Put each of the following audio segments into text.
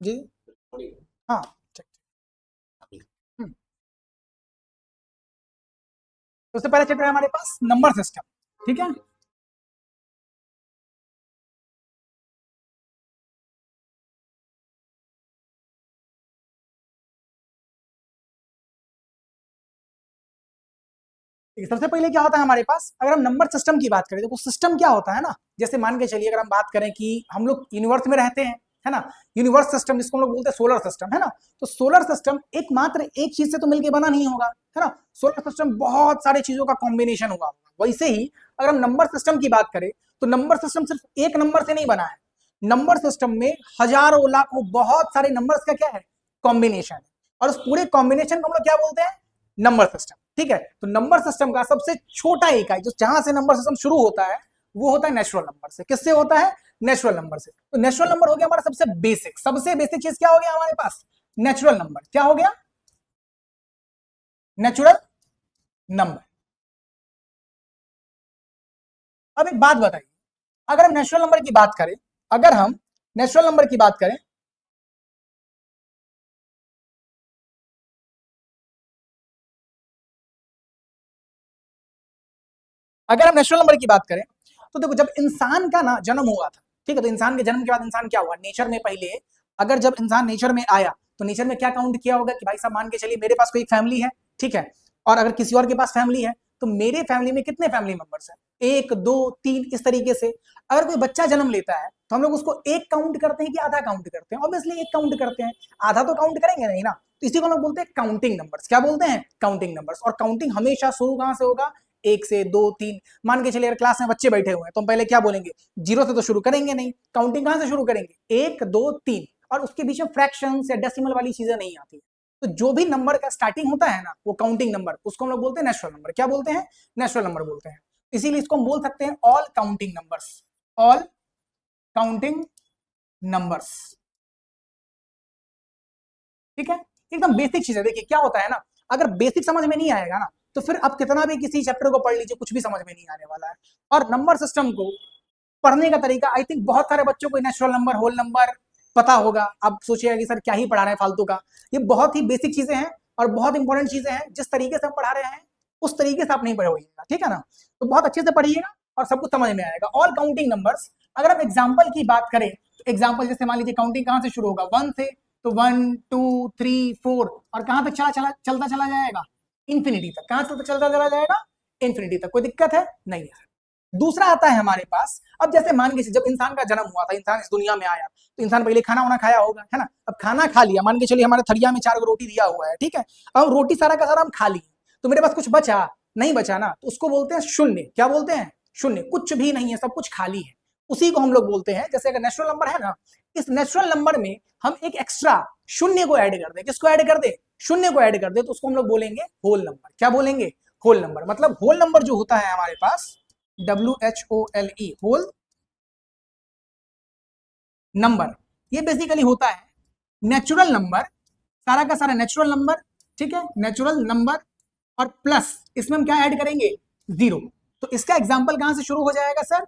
जी हाँ check। हम्म, तो उससे पहले चैप्टर है हमारे पास नंबर सिस्टम, ठीक है। ठीक है, सबसे पहले क्या होता है हमारे पास, अगर हम नंबर सिस्टम की बात करें, देखो सिस्टम क्या होता है ना, जैसे मान के चलिए अगर हम बात करें कि हम लोग यूनिवर्स में रहते हैं, है ना, यूनिवर्स सिस्टम जिसको हम लोग बोलते हैं सोलर सिस्टम, है ना, तो सोलर सिस्टम एकमात्र एक चीज से तो मिलकर बना नहीं होगा, है ना, सोलर सिस्टम बहुत सारी चीजों का कॉम्बिनेशन होगा। वैसे ही अगर हम नंबर सिस्टम की बात करें तो नंबर सिस्टम सिर्फ एक नंबर से नहीं बना है, नंबर सिस्टम में हजारों लाखों बहुत सारे नंबर्स का क्या है, कॉम्बिनेशन है, और उस पूरे कॉम्बिनेशन को हम लोग क्या बोलते हैं, नंबर सिस्टम। ठीक है, तो नंबर सिस्टम का सबसे छोटा इकाई जो जहां से नंबर सिस्टम शुरू होता है वो होता है नेचुरल नंबर से। किससे होता है, नेचुरल नंबर से। तो नेचुरल नंबर हो गया हमारा सबसे बेसिक चीज क्या हो गया हमारे पास, नेचुरल नंबर। क्या हो गया, नेचुरल नंबर। अब एक बात बताइए, अगर हम नेचुरल नंबर की बात करें, अगर हम नेचुरल नंबर की बात करें, अगर हम नेचुरल नंबर की बात करें तो देखो जब इंसान का ना जन्म हुआ था, ठीक है, तो इंसान के जन्म के बाद इंसान क्या हुआ, नेचर में पहले, अगर जब इंसान नेचर में आया तो नेचर में क्या काउंट किया होगा कि भाई साहब मान के चलिए मेरे पास कोई फैमिली है, ठीक है, और अगर किसी और के पास फैमिली है तो मेरे फैमिली में कितने फैमिली मेंबर्स हैं, एक दो तीन, इस तरीके से। अगर कोई बच्चा जन्म लेता है तो हम लोग उसको एक काउंट करते हैं कि आधा काउंट करते हैं, ऑब्वियसली एक काउंट करते हैं, आधा तो काउंट करेंगे नहीं ना, तो इसी को हम लोग बोलते हैं काउंटिंग नंबर्स। क्या बोलते हैं, काउंटिंग नंबर्स। और काउंटिंग हमेशा शुरू कहां से होगा, एक से दो तीन। मान के चलिए अगर क्लास में बच्चे बैठे हुए हैं तो हम पहले क्या बोलेंगे, जीरो से तो शुरू करेंगे नहीं, काउंटिंग कहां से शुरू करेंगे, एक दो तीन, और उसके बीच में फ्रैक्शंस या डेसिमल वाली चीजें नहीं आती। तो जो भी नंबर का स्टार्टिंग होता है ना वो काउंटिंग नंबर, उसको हम लोग बोलते हैं नेचुरल नंबर। क्या बोलते हैं, नेचुरल नंबर बोलते हैं। इसीलिए इसको हम बोल सकते हैं all counting numbers, all counting numbers. ठीक है, एकदम बेसिक चीज है। देखिए क्या होता है ना, अगर बेसिक समझ में नहीं आएगा ना तो फिर आप कितना भी किसी चैप्टर को पढ़ लीजिए कुछ भी समझ में नहीं आने वाला है। और नंबर सिस्टम को पढ़ने का तरीका, आई थिंक बहुत सारे बच्चों को नेचुरल नंबर, होल नंबर पता होगा। आप सोचिएगा कि सर क्या ही पढ़ा रहे हैं फालतू का, ये बहुत ही बेसिक चीजें हैं और बहुत इंपॉर्टेंट चीजें हैं। जिस तरीके से हम पढ़ा रहे हैं उस तरीके से आप नहीं पढ़े होइएगा, ठीक है ना, तो बहुत अच्छे से पढ़िएगा और सब कुछ समझ में आएगा। ऑल काउंटिंग नंबर्स, अगर हम एग्जाम्पल की बात करें तो एग्जाम्पल जैसे मान लीजिए काउंटिंग कहां से शुरू होगा, वन से, तो वन टू थ्री फोर, और कहां तक चलता चला जाएगा, इन्फिनिटी तक। कहां तक चलता चला जाएगा, इन्फिनिटी तक। कोई दिक्कत है नहीं है। दूसरा आता है हमारे पास, अब जैसे मान के जब इंसान का जन्म हुआ था, इंसान इस दुनिया में आया तो इंसान पहले खाना वाना खाया होगा, है ना। अब खाना खा लिया, मान के चलिए हमारे थरिया में 4 रोटी दिया हुआ है, ठीक है, अब रोटी सारा का सारा हम खा लिए, तो मेरे पास कुछ बचा नहीं, बचा ना, तो उसको बोलते हैं शून्य। क्या बोलते हैं, शून्य। कुछ भी नहीं है, सब कुछ खाली है, उसी को हम लोग बोलते हैं। जैसे अगर नेचुरल नंबर है ना, इस नेचुरल नंबर में हम एक एक्स्ट्रा शून्य को ऐड कर दे, किसको ऐड कर दे, शून्य को ऐड कर दे, तो उसको हम लोग बोलेंगे होल नंबर। क्या बोलेंगे, होल नंबर। मतलब होल नंबर जो होता है हमारे पास, WHOLE, होल नंबर, ये बेसिकली होता है नेचुरल नंबर, सारा का सारा नेचुरल नंबर, ठीक है, नेचुरल नंबर, और प्लस इसमें हम क्या ऐड करेंगे, जीरो। तो इसका एग्जांपल कहां से शुरू हो जाएगा सर,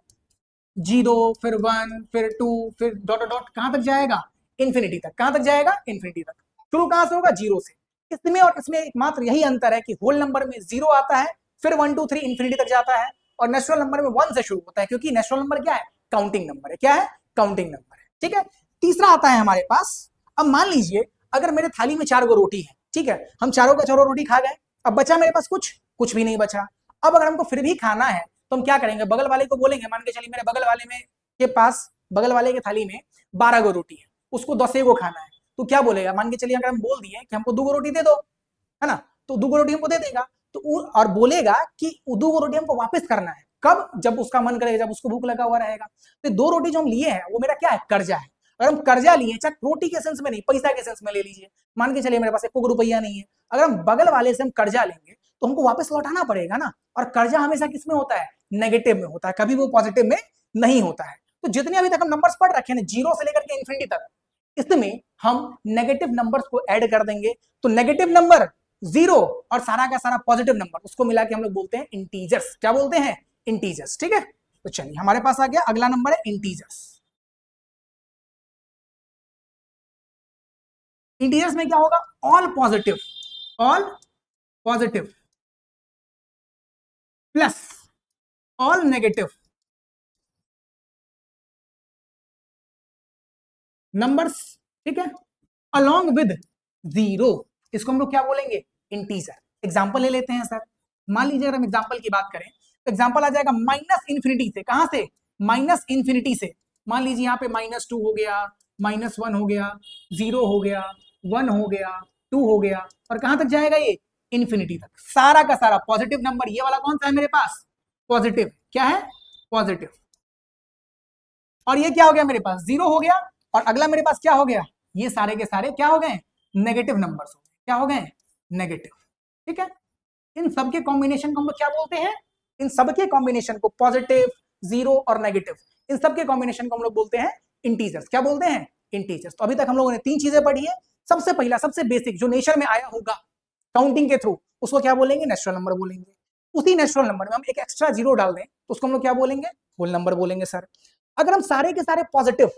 जीरो, फिर वन, फिर टू, फिर डॉट डॉट, कहां तक जाएगा, इन्फिनिटी तक। कहां तक जाएगा, इन्फिनिटी तक। शुरू कहां से होगा, जीरो से। इसमें और इसमें एकमात्र यही अंतर है कि होल नंबर में जीरो आता है, फिर वन टू थ्री इन्फिनिटी तक जाता है, और नेचुरल नंबर में वन से शुरू होता है, क्योंकि नेचुरल नंबर क्या है, काउंटिंग नंबर है। क्या है, काउंटिंग नंबर है। ठीक है, तीसरा आता है हमारे पास, अब मान लीजिए अगर मेरे थाली में 4 गो रोटी है, ठीक है, हम चारों का चारों रोटी खा गए, अब बचा मेरे पास कुछ, कुछ भी नहीं बचा। अब अगर हमको फिर भी खाना है तो हम क्या करेंगे, बगल वाले को बोलेंगे, मान के चलिए मेरे बगल वाले में के पास, बगल वाले के थाली में 12 गो रोटी है, उसको 10 गो खाना है, तो क्या बोलेगा, मान के चलिए अगर हम बोल दिए कि हमको 2 गो रोटी दे दो, है ना, तो 2 गो रोटी हमको दे देगा, तो और बोलेगा कि 2 गो रोटी हमको वापस करना है, कब, जब उसका मन करेगा, जब उसको भूख लगा हुआ रहेगा। तो 2 रोटी जो हम लिए हैं वो मेरा क्या है, कर्जा है। अगर हम कर्जा लिए, चाहे रोटी के सेंस में नहीं, पैसा के सेंस में ले लीजिए, मान के चलिए मेरे पास 1 रुपया नहीं है, अगर हम बगल वाले से हम कर्जा लेंगे तो हमको वापस लौटाना पड़ेगा ना, और कर्जा हमेशा किस में होता है, नेगेटिव में होता है, कभी वो पॉजिटिव में नहीं होता है। तो जितने अभी तक हम नंबर्स पढ़ रखे हैं, जीरो से लेकर के इन्फिनिटी तक, इसमें हम नेगेटिव नंबर्स को ऐड कर देंगे, तो नेगेटिव नंबर जीरो और सारा का सारा पॉजिटिव नंबर, उसको मिला के हम लोग बोलते हैं इंटीजर्स। क्या बोलते हैं, इंटीजर्स। ठीक है, तो चलिए हमारे पास आ गया अगला नंबर है इंटीजर्स। इंटीजर्स में क्या होगा, all positive plus all negative numbers, ठीक है, अलोंग विद जीरो, इसको हम लोग क्या बोलेंगे, इंटीजर। एग्जांपल ले लेते हैं सर, मान लीजिए अगर हम एग्जांपल की बात करें तो एग्जांपल आ जाएगा माइनस इंफिनिटी से, कहां से, माइनस इंफिनिटी से। मान लीजिए यहाँ पे -2 हो गया, -1 हो गया, 0 हो गया, 1 हो गया, 2 हो गया, और कहां तक जाएगा ये, इंफिनिटी तक। सारा का सारा पॉजिटिव नंबर, ये वाला कौन सा है मेरे पास, पॉजिटिव, क्या है, पॉजिटिव। और ये क्या हो गया मेरे पास, 0 हो गया, और अगला मेरे पास क्या हो गया, ये सारे के सारे क्या हो गए, नेगेटिव नंबर्स हो गए, क्या हो गए, नेगेटिव, ठीक है। इन सब के कॉम्बिनेशन को हम लोग क्या बोलते हैं, इन सब के कॉम्बिनेशन को, पॉजिटिव, 0 और नेगेटिव, इन सब के कॉम्बिनेशन को हम लोग बोलते हैं इंटीजर्स। क्या बोलते हैं, इंटीजर्स। तो अभी तक हम लोगों ने 3 चीजें पढ़ी है। सबसे पहला, सबसे बेसिक, जो नेचर में आया होगा काउंटिंग के थ्रू, उसको क्या बोलेंगे, नेचुरल नंबर बोलेंगे। उसी नेचुरल नंबर में हम एक एक्स्ट्रा 0 डाल दें तो उसको हम लोग क्या बोलेंगे, होल नंबर बोलेंगे सर। अगर हम सारे के सारे पॉजिटिव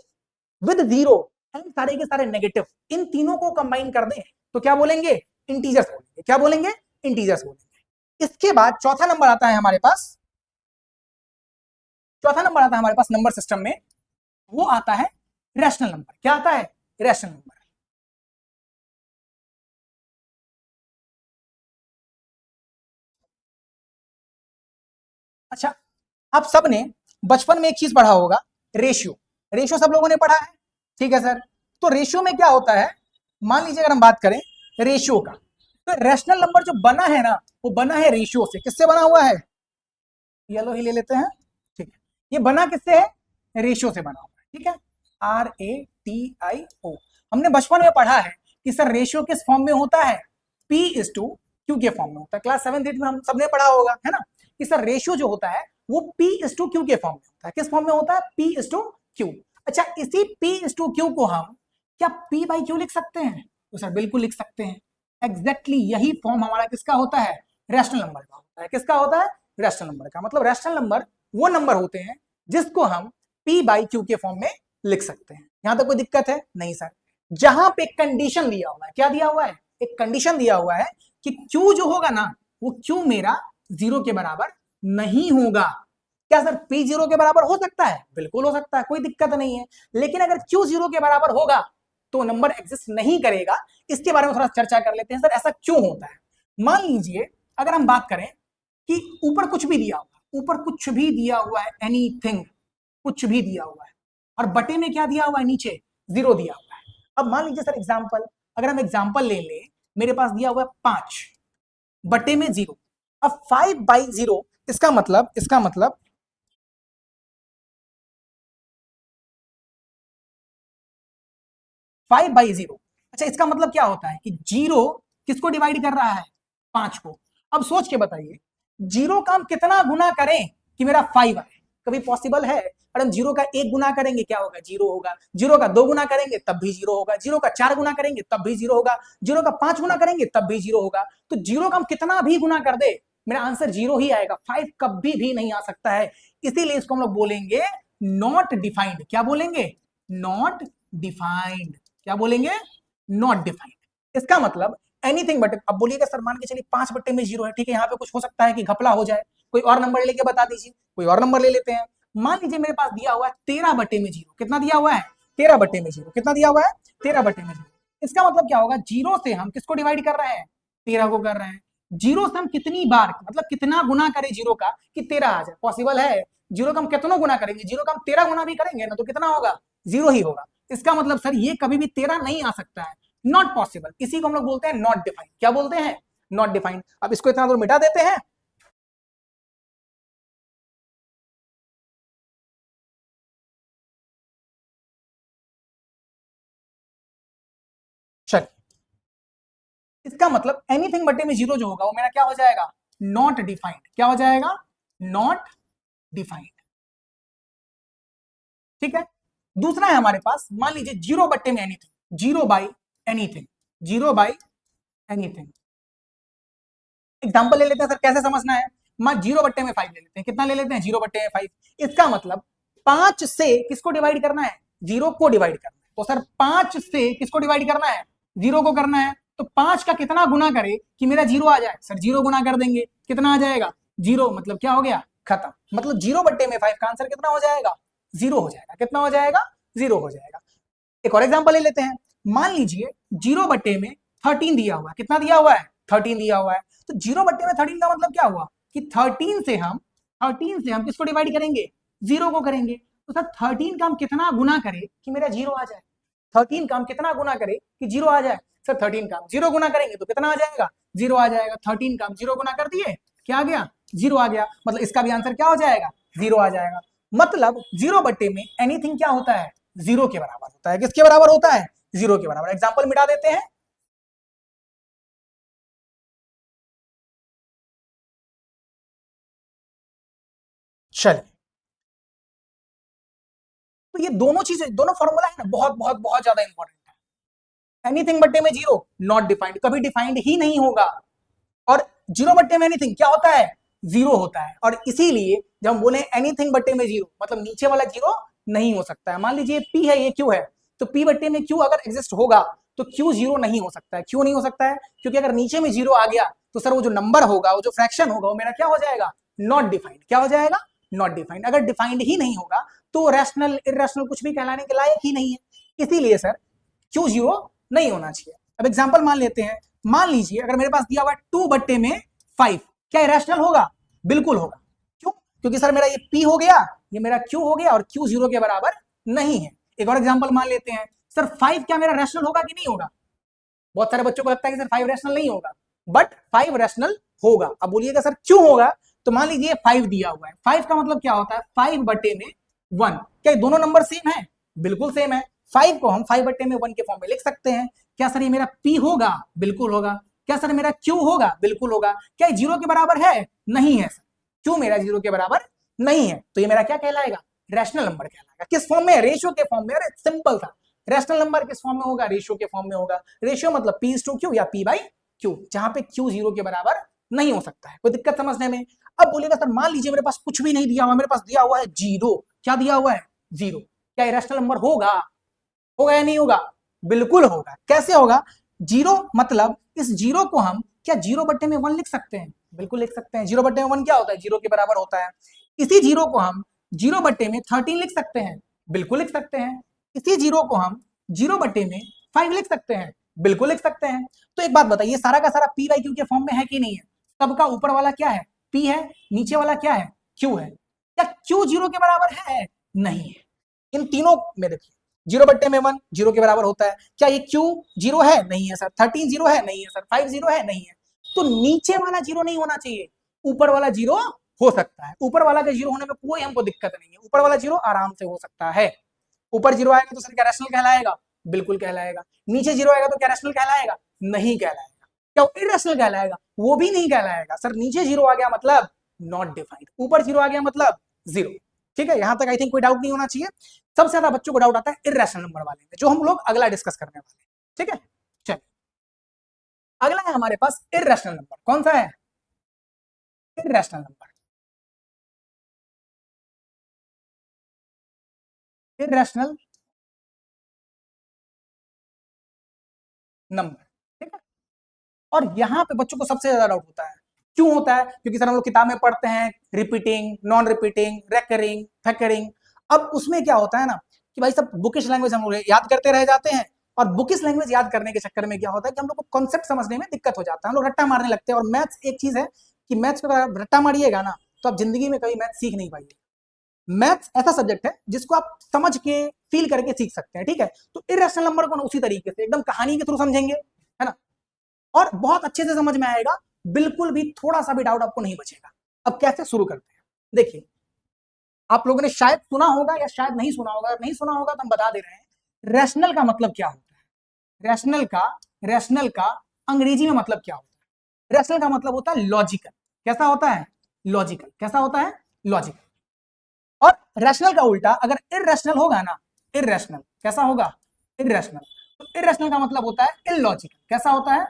विद 0 एंड सारे के सारे नेगेटिव, इन तीनों को कंबाइन कर दें तो क्या बोलेंगे, इंटीजर्स बोलेंगे। क्या बोलेंगे, इंटीजर्स बोलेंगे। इसके बाद चौथा नंबर आता है हमारे पास, चौथा नंबर आता है हमारे पास नंबर सिस्टम में, वो आता है रैशनल नंबर। क्या आता है, रैशनल नंबर। अच्छा, आप सबने बचपन में एक चीज पढ़ा होगा, रेशियो। रेशियो सब लोगों ने पढ़ा है, ठीक है सर। तो रेशियो में क्या होता है, मान लीजिए अगर हम बात करें रेशियो का, तो रैशनल नंबर जो बना है ना, वो बना है रेशियो से। किससे बना हुआ है, येलो ही ले लेते हैं, ठीक है। ये बना किससे है, रेशियो से बना हुआ है, ठीक है, RATIO। हमने बचपन में पढ़ा है कि सर रेशियो किस फॉर्म में होता है, P/Q के फॉर्म में होता है। क्लास 7th 8th में हम सबने पढ़ा होगा, है ना, कि सर रेशियो जो होता है वो P/Q के फॉर्म में होता है। किस फॉर्म में होता है, P/Q। अच्छा, इसी P/Q को हम क्या P/Q लिख सकते हैं, तो सर बिल्कुल लिख सकते हैं। एग्जैक्टली यही फॉर्म हमारा किसका होता है, रैशनल नंबर का होता है। किसका होता है, रैशनल नंबर का। मतलब रैशनल नंबर वो नंबर होते हैं जिसको हम P/Q के फॉर्म में लिख सकते हैं। यहां तक कोई दिक्कत है, नहीं सर। जहां पे कंडीशन दिया हुआ है, क्या दिया हुआ है, एक कंडीशन दिया हुआ है कि Q जो होगा ना, वो Q मेरा 0 के बराबर नहीं होगा। क्या सर P 0 के बराबर हो सकता है, बिल्कुल हो सकता है, कोई दिक्कत नहीं है। लेकिन अगर Q 0 के बराबर होगा तो नंबर एग्जिस्ट नहीं करेगा। इसके बारे में थोड़ा चर्चा कर लेते हैं, सर ऐसा क्यों होता है। मान लीजिए अगर हम बात करें कि ऊपर कुछ भी दिया हुआ, ऊपर कुछ भी दिया हुआ है, एनीथिंग, कुछ भी दिया हुआ है, और बटे में क्या दिया हुआ है, नीचे 0 दिया हुआ है। अब मान लीजिए सर एग्जाम्पल, अगर हम एग्जाम्पल ले लें, मेरे पास दिया हुआ है 5 बटे में 0। अब 5/0, इसका मतलब 5/0, अच्छा इसका मतलब क्या होता है कि 0 किसको डिवाइड कर रहा है, 5 को। अब सोच के बताइए, 0 का हम कितना गुना करें कि मेरा 5 आए, कभी पॉसिबल है। और हम 0 का 1 गुना करेंगे क्या होगा, 0 होगा। 0 का 2 गुना करेंगे तब भी 0 होगा। 0 का 4 गुना करेंगे तब भी 0 होगा। 0 का 5 गुना करेंगे तब भी 0 होगा। तो 0 का हम कितना भी गुना कर दे, मेरा आंसर 0 ही आएगा। 5 कभी भी नहीं आ सकता है। इसीलिए इसको हम लोग बोलेंगे नॉट डिफाइंड। क्या बोलेंगे, नॉट डिफाइंड। क्या बोलेंगे, नॉट डिफाइंड। इसका मतलब एनीथिंग बट, अब बोलिएगा सर मान के चलिए 5 बटे में 0 है, ठीक है, यहाँ पे कुछ हो सकता है कि घपला हो जाए, कोई और नंबर लेके बता दीजिए। कोई और नंबर ले लेते हैं। मान लीजिए मेरे पास दिया हुआ है 13 बटे में 0। कितना दिया हुआ है, 13 बटे में 0। कितना दिया हुआ है, 13 बटे में 0। इसका मतलब क्या होगा, 0 से हम किसको डिवाइड कर रहे हैं, 13 को कर रहे हैं। 0 से हम कितनी बार, मतलब कितना गुना करें 0 का कि 13 आ जाए, पॉसिबल है। 0 का हम कितना गुना करेंगे, 0 का हम 13 गुना भी करेंगे ना तो कितना होगा, 0 ही होगा। इसका मतलब सर ये कभी भी 13 नहीं आ सकता है, नॉट पॉसिबल। इसी को हम लोग बोलते हैं नॉट डिफाइंड। क्या बोलते हैं, नॉट डिफाइंड। अब इसको इतना दूर मिटा देते हैं। चलिए, इसका मतलब एनीथिंग बटे में 0 जो होगा वो मेरा क्या हो जाएगा, नॉट डिफाइंड। क्या हो जाएगा, नॉट डिफाइंड, ठीक है। दूसरा है हमारे पास, मान लीजिए 0 बटे में anything, 0 by anything, 0 by anything. Example ले लेते हैं सर, कैसे समझना है। मान 0 बट्टे में 5 ले लेते हैं। कितना ले लेते हैं, 0 बट्टे में 5। इसका मतलब 5 से किसको डिवाइड करना है, 0 को डिवाइड करना है। तो सर 5 से किसको डिवाइड करना है, जीरो को करना है तो 5 का कितना गुना करे कि मेरा जीरो आ जाए? सर जीरो गुना कर देंगे, कितना आ जाएगा? जीरो, मतलब क्या हो गया? खत्म। मतलब 0/5 का आंसर कितना हो जाएगा? जीरो हो जाएगा। कितना हो जाएगा? जीरो हो जाएगा। एक और एग्जांपल ले लेते हैं। मान लीजिए 0/13 दिया हुआ है। कितना दिया हुआ है? 13 दिया हुआ है। तो 0/13 का मतलब क्या हुआ कि 13 से हम किसको डिवाइड करेंगे? जीरो को करेंगे। तो सर 13 का हम कितना गुना करें कि मेरा जीरो आ जाए? 13 का हम कितना गुना करें कि जीरो आ जाए? सर 13 का हम जीरो गुना करेंगे तो कितना आ जाएगा? जीरो आ जाएगा। 13 का हम जीरो गुना कर दिए, क्या आ गया? जीरो आ गया। मतलब इसका भी आंसर क्या हो जाएगा? जीरो आ जाएगा। मतलब 0 में एनीथिंग क्या होता है? जीरो के बराबर होता है। किसके बराबर होता है? जीरो के बराबर। एग्जाम्पल मिटा देते हैं। चलिए, तो ये दोनों चीजें, दोनों फॉर्मूला है ना, बहुत बहुत बहुत ज्यादा इंपॉर्टेंट है। एनीथिंग बट्टे में जीरो नॉट डिफाइंड, कभी डिफाइंड ही नहीं होगा। और 0 में एनीथिंग क्या होता है? जीरो होता है। और इसीलिए जब हम बोले एनीथिंग बट्टे में जीरो, मतलब नीचे वाला जीरो नहीं हो सकता है। मान लीजिए पी है, ये क्यू है, तो पी बट्टे में क्यू अगर एग्जिस्ट होगा तो क्यू जीरो नहीं हो सकता है। क्यों नहीं हो सकता है? क्योंकि अगर नीचे में जीरो आ गया तो सर वो जो नंबर होगा, वो जो फ्रैक्शन होगा, वो मेरा क्या हो जाएगा? Not defined. क्या हो जाएगा? Not defined. अगर डिफाइंड ही नहीं होगा तो रैशनल इरेशनल कुछ भी कहलाने के लायक ही नहीं है। इसीलिए सर क्यू जीरो नहीं होना चाहिए। अब एग्जाम्पल मान लेते हैं। मान लीजिए अगर मेरे पास दिया हुआ है 2/5, क्या इरेशनल होगा? बिल्कुल होगा। क्यों? क्योंकि सर मेरा ये पी हो गया, ये मेरा क्यू हो गया, और क्यू जीरो के बराबर नहीं है। एक और एग्जाम्पल मान लेते हैं। सर 5 क्या मेरा रैशनल होगा कि नहीं होगा? बहुत सारे बच्चों को लगता है कि सर 5 रैशनल नहीं होगा, बट 5 रैशनल होगा। अब बोलिएगा सर क्यों होगा? तो मान लीजिए 5 दिया हुआ है। 5 का मतलब क्या होता है? 5/1। क्या ये दोनों नंबर सेम है? बिल्कुल सेम है। 5 को हम 5/1 के फॉर्म में लिख सकते हैं। क्या सर ये मेरा P होगा? बिल्कुल होगा। क्या सर मेरा Q होगा? बिल्कुल होगा। क्या ये जीरो के बराबर है? नहीं है सर। Q मेरा जीरो के बराबर नहीं है, तो ये मेरा क्या कहलाएगा? रैशनल नंबर कहलाएगा। किस फॉर्म में? रेशियो के फॉर्म में। अरे सिंपल था। रैशनल नंबर किस फॉर्म में होगा? रेशियो के फॉर्म में होगा। रेशियो मतलब P/Q या P/Q, जहां पे Q जीरो के बराबर नहीं हो सकता है। कोई दिक्कत समझने में? अब बोलिएगा सर मान लीजिए मेरे पास कुछ भी नहीं दिया हुआ, मेरे पास दिया हुआ है जीरो। क्या दिया हुआ है? जीरो। क्या रैशनल नंबर होगा? होगा या नहीं होगा? बिल्कुल होगा। कैसे होगा? जीरो मतलब इस जीरो को हम क्या 0/1 लिख सकते हैं? बिल्कुल लिख सकते हैं। 0/1 क्या होता है? जीरो के बराबर होता है। इसी जीरो को हम 0/13 लिख सकते हैं। बिल्कुल लिख सकते हैं। इसी जीरो को हम 0/5 लिख सकते हैं। बिल्कुल लिख सकते हैं। तो एक बात बताइए, सारा का सारा P/Q के फॉर्म में है कि नहीं है? सबका ऊपर वाला क्या है? P है, नीचे वाला क्या है? Q है। क्या Q जीरो के बराबर है? नहीं है। इन तीनों में देखिए, 0/1 जीरो के बराबर होता है। क्या ये Q जीरो है? नहीं है सर। 13 जीरो है? नहीं है सर। 5 जीरो है? नहीं है। तो नीचे वाला जीरो नहीं होना चाहिए, ऊपर वाला जीरो हो सकता है। ऊपर वाला के जीरो होने में कोई हमको दिक्कत नहीं है। ऊपर वाला जीरो आराम से हो सकता है। ऊपर जीरो आएगा तो सर क्या रैशनल कहलाएगा? बिल्कुल कहलाएगा। नीचे जीरो आएगा तो क्या रैशनल कहलाएगा? नहीं कहलाएगा। क्या इररेशनल कहलाएगा? वो भी नहीं कहलाएगा सर। नीचे जीरो आ गया मतलब नॉट डिफाइंड, ऊपर जीरो आ गया मतलब जीरो। ठीक है, यहां तक आई थिंक कोई डाउट नहीं होना चाहिए। सबसे ज्यादा बच्चों को डाउट आता है इररेशनल नंबर वाले में, जो हम लोग अगला डिस्कस करने वाले हैं। ठीक है, चलिए अगला है हमारे पास इररेशनल नंबर। कौन सा है? Irrational number. Irrational number. ठीक है, और यहां पे बच्चों को सबसे ज्यादा डाउट होता है। क्यों होता है? क्योंकि सर हम लोग किताब में पढ़ते हैं repeating, non repeating, recurring, factoring. अब उसमें क्या होता है ना कि भाई सब बुकिश लैंग्वेज हम लोग याद करते रह जाते हैं, और बुकिश लैंग्वेज याद करने के चक्कर में क्या होता है कि हम लोग को कॉन्सेप्ट समझने में दिक्कत हो जाता है। हम लोग रट्टा मारने लगते हैं। और मैथ्स एक चीज है कि मैथ्स पे अगर रट्टा मारिएगा ना तो आप जिंदगी में कभी मैथ सीख नहीं पाएंगे। मैथ्स ऐसा सब्जेक्ट है जिसको आप समझ के फील करके सीख सकते हैं। ठीक है, तो इरेशनल नंबर को उसी तरीके से एकदम कहानी के थ्रू समझेंगे, है ना, और बहुत अच्छे से समझ में आएगा। बिल्कुल भी थोड़ा सा भी डाउट आपको नहीं बचेगा। अब कैसे शुरू करते हैं? देखिए, आप लोगों ने शायद सुना होगा या शायद नहीं सुना होगा। नहीं सुना होगा तो हम बता दे रहे हैं। रैशनल का मतलब क्या होता है? रैशनल का अंग्रेजी में मतलब क्या होता है? रैशनल का मतलब होता है लॉजिकल। कैसा होता है? लॉजिकल। कैसा होता है? लॉजिकल। और रैशनल का उल्टा अगर इररेशनल होगा ना, इररेशनल कैसा होगा? इररेशनल। तो इररेशनल का मतलब होता है इलॉजिकल। कैसा होता है?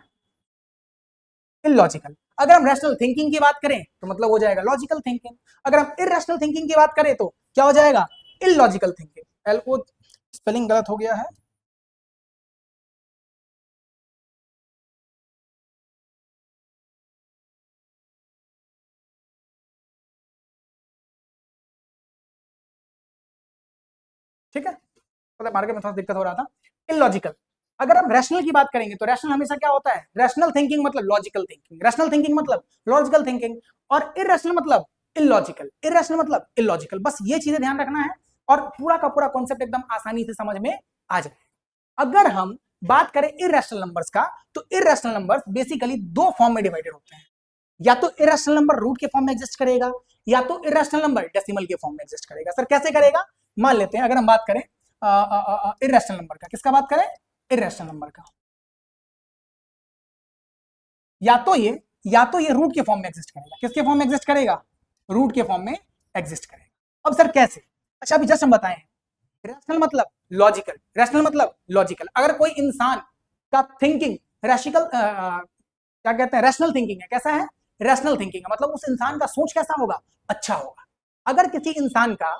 इलॉजिकल। अगर हम रैशनल थिंकिंग की बात करें तो मतलब हो जाएगा लॉजिकल थिंकिंग। अगर हम इररेशनल थिंकिंग की बात करें तो क्या हो जाएगा? Illogical thinking. एल को स्पेलिंग गलत हो गया है। ठीक है, मतलब मार्केट में थोड़ा दिक्कत हो रहा था। इलॉजिकल, अगर हम रैशनल की बात करेंगे तो रैशनल हमेशा क्या होता है, रैशनल थिंकिंग मतलब लॉजिकल थिंकिंग, रैशनल थिंकिंग मतलब लॉजिकल थिंकिंग, और इरेशनल मतलब इलॉजिकल, इरेशनल मतलब इलॉजिकल। बस ये चीजें ध्यान रखना है और पूरा का पूरा कॉन्सेप्ट एकदम आसानी से समझ में आ जाए। अगर हम बात करें इरेशनल नंबर्स का, तो इरेशनल नंबर्स बेसिकली दो फॉर्म में डिवाइडेड होते हैं, या तो इरेशनल नंबर रूट के फॉर्म में एग्जिस्ट करेगा, या तो इरेशनल नंबर डेसिमल के फॉर्म में एग्जिस्ट करेगा। सर कैसे करेगा, मान लेते हैं अगर हम बात करें इरेशनल नंबर का, किसका बात करें, इरेशनल नंबर का, या तो ये रूट के फॉर्म में एग्जिस्ट करेगा, किसके फॉर्म में एग्जिस्ट करेगा, रूट के फॉर्म में एग्जिस्ट करेगा। अब सर कैसे, अच्छा अभी जस्ट हम बताएं, रैशनल मतलब लॉजिकल, रैशनल मतलब लॉजिकल। अगर कोई इंसान का थिंकिंग रैशिकल क्या कहते हैं, रैशनल थिंकिंग है, कैसा है, रैशनल थिंकिंग है, मतलब उस इंसान का सोच कैसा होगा, अच्छा होगा। अगर किसी इंसान का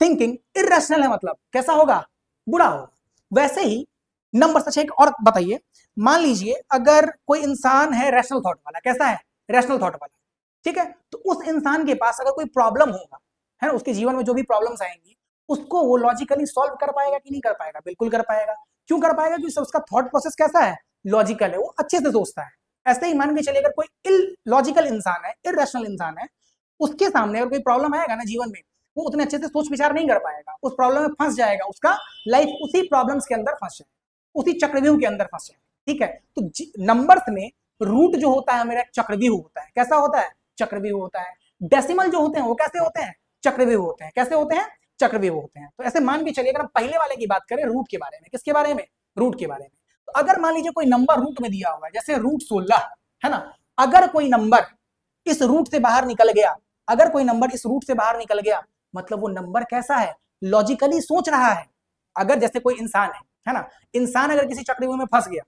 थिंकिंग इरेशनल है, मतलब कैसा होगा, बुरा होगा। वैसे ही नंबर, अच्छा एक और बताइए, मान लीजिए अगर कोई इंसान है रैशनल थॉट वाला, कैसा है, रैशनल थॉट वाला, ठीक है, तो उस इंसान के पास अगर कोई प्रॉब्लम होगा, है ना, उसके जीवन में जो भी प्रॉब्लम्स आएंगी उसको वो लॉजिकली सॉल्व कर पाएगा कि नहीं कर पाएगा, बिल्कुल कर पाएगा। क्यों कर पाएगा, क्योंकि उसका थॉट प्रोसेस कैसा है, लॉजिकल है, वो अच्छे से सोचता है। ऐसे ही मान के चलिए अगर कोई इलॉजिकल इंसान है, इरेशनल इंसान है, उसके सामने अगर कोई प्रॉब्लम आएगा ना जीवन में, वो उतने अच्छे से सोच विचार नहीं कर पाएगा, उस प्रॉब्लम में फंस जाएगा, उसका लाइफ उसी प्रॉब्लम्स के अंदर फंस जाएगा, उसी चक्रव्यूह के अंदर फंस जाएगा। ठीक है, तो नंबर्स में रूट जो होता है मेरा एक चक्रव्यूह होता है, कैसा होता है, चक्रव्यूह होता है। डेसिमल जो होते हैं वो कैसे होते हैं, चक्रव्यूह होते हैं, कैसे होते हैं, चक्रव्यूह होते हैं। तो ऐसे मान के चलिए अगर हम पहले वाले की बात करें, रूट के बारे में, किसके बारे में, रूट के बारे में, तो अगर मान लीजिए कोई नंबर रूट में दिया हुआ है, जैसे रूट 16 है ना, अगर कोई नंबर इस रूट से बाहर निकल गया, अगर कोई नंबर इस रूट से बाहर निकल गया, मतलब वो नंबर कैसा है, लॉजिकली सोच रहा है। अगर जैसे कोई इंसान है ना, इंसान अगर किसी चक्रव्यूह में फंस गया,